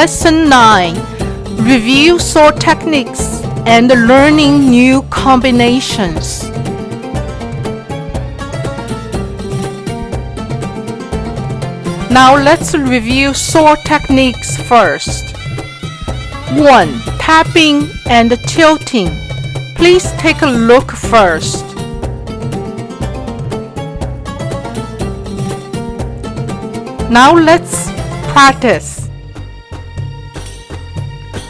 Lesson 9. Review sword techniques and learning new combinations. Now let's review sword techniques first. 1. Tapping and tilting. Please take a look first. Now let's practice.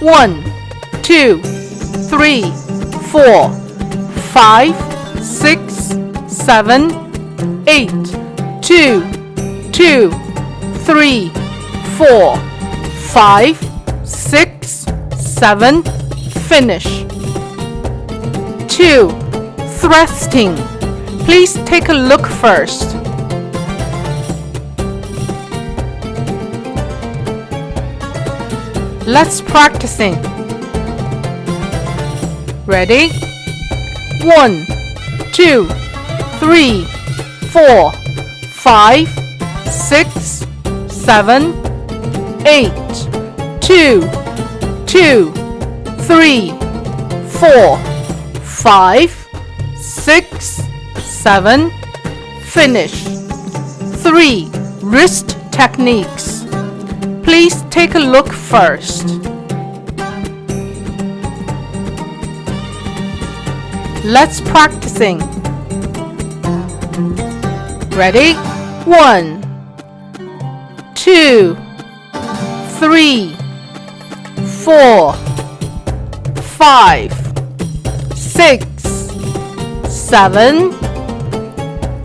1, 2, 3, 4, 5, 6, 7, 8, 2, 2, 3, 4, 5, 6, 7, finish. 2. Thrusting. Please take a look first. Let's practicing. Ready? 1, 2, 3, 4, 5, 6, 7, 8, 2, 2, 3, 4, 5, 6, 7, finish. 3. Wrist techniques. Please take a look first. Let's practicing. Ready? 1, 2, 3, 4, 5, 6, 7,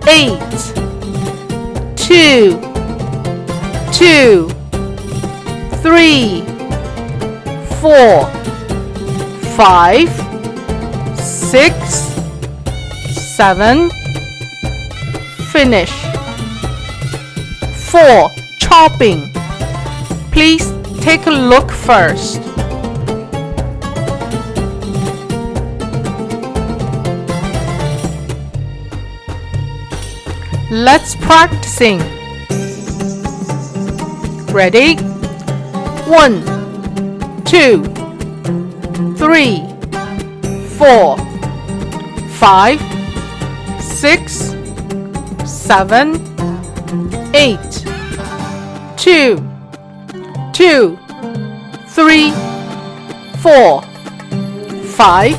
8, 2, 2, 3, 4, 5, 6, 7, finish. 4. Chopping. Please take a look first. Let's practicing. Ready? 1, 2, 3, 4, 5, 6, 7, 8, 2, 2, 3, 4, 5,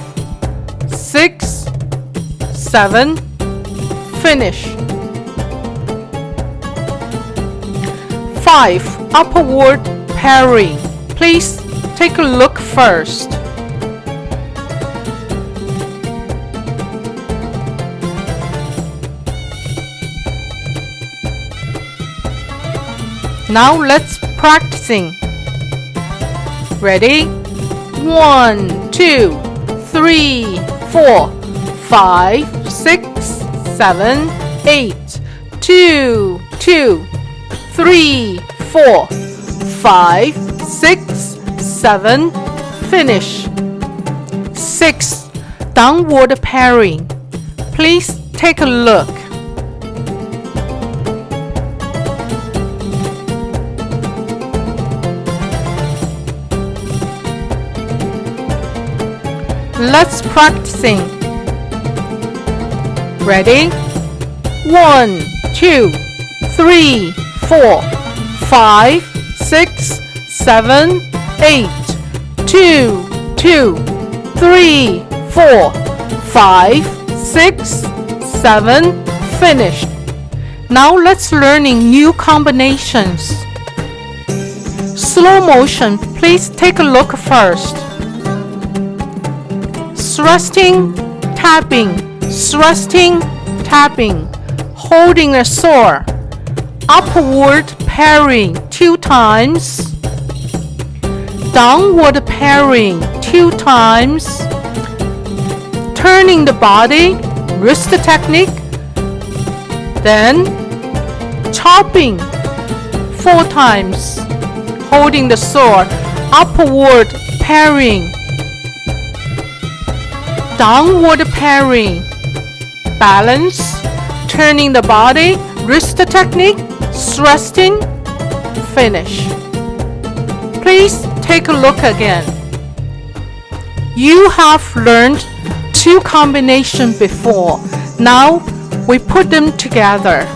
6, 7, finish. 5. Upward parrying. Please take a look first. Now let's practicing. Ready? 1, 2, 3, 4, 5, 6, 7, 8, 2, 2, 3, 4, 5, 6, 7, finish. 6. Downward parrying. Please take a look. Let's practicing. Ready? 1, 2, 3, 4, 5, 6, 7, 8, 2, 2, 3, 4, 5, 6, 7, finish. Now let's learning new combinations. Slow motion, please take a look first. Thrusting, tapping, thrusting, tapping, holding a sword. Upward parrying 2 times. Downward parrying 2 times. Turning the body, wrist technique. Then chopping 4 times. Holding the sword, upward parrying. Downward parrying, balance, turning the body, wrist technique, thrusting, finish. Please take a look again. You have learned 2 combinations before. Now we put them together.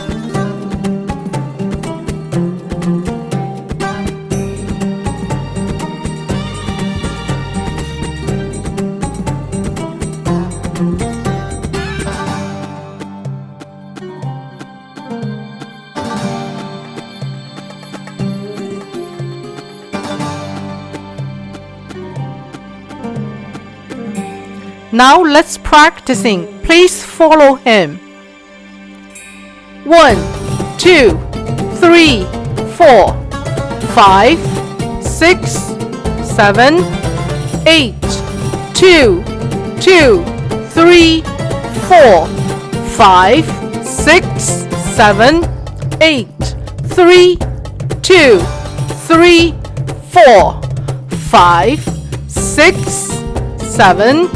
Now let's practicing. Please follow him. 1, 2, 3, 4, 5, 6, 7, 8, 2, 2, 3, 4, 5, 6, 7, 8, 3, 2, 3, 4, 5, 6, 7,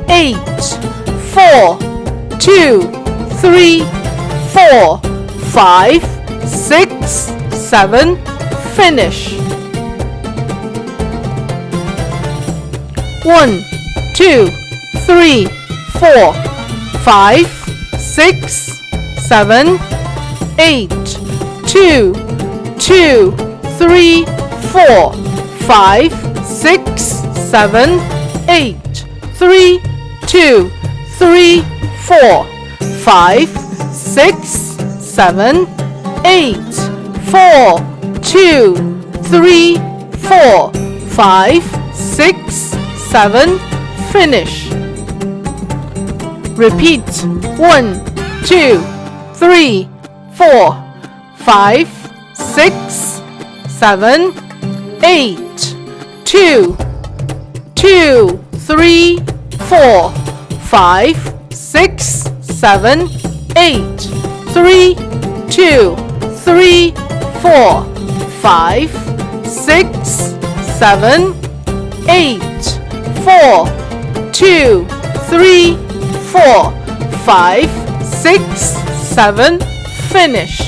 8, 4, 2, 3, 4, 5, 6, 7, finish. 1, 2, 3, 4, 5, 6, 7, 8, 2, 2, 3, 4, 5, 6, 7, 8, 3, 2, 3, 4, 5, 6, 7, 8, 4, 2, 3, 4, 5, 6, 7, finish. Repeat. 1, 2, 3, 4, 5, 6, 7, 8, 2, 2, 3, 4, 5, 6, 7, 8, 3, 2, 3, 4, 5, 6, 7, 8, 4, 2, 3, 4, 5, 6, 7, finish.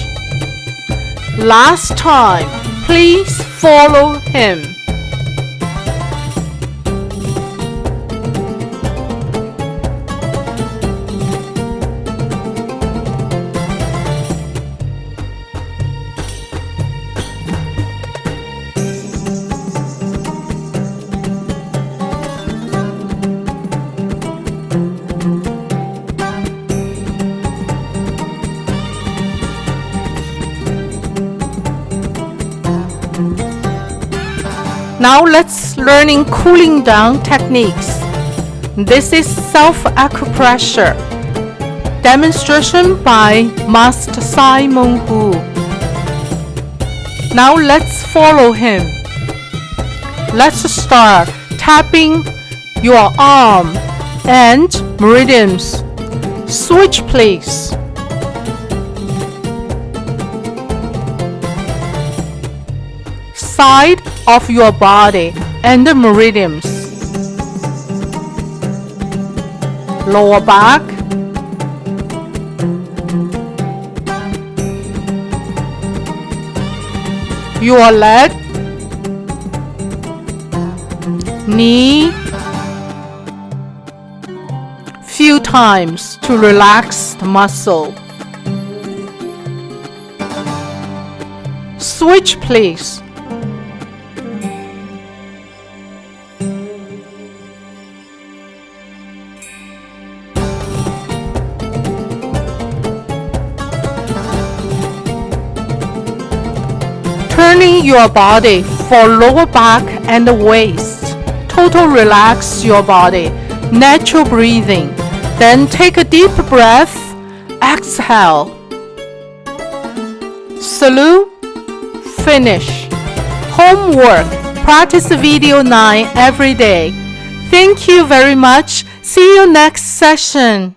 Last time, please follow him. Now let's learning cooling down techniques. This is self-acupressure. Demonstration by Master Simon Hu. Now let's follow him. Let's start tapping your arm and meridians. Switch please. Side of your body and the meridians. Lower back, your leg, knee, few times to relax the muscle. Switch please. Turning your body for lower back and the waist. Total relax your body. Natural breathing. Then take a deep breath. Exhale. Salute. Finish. Homework. Practice video 9 every day. Thank you very much. See you next session.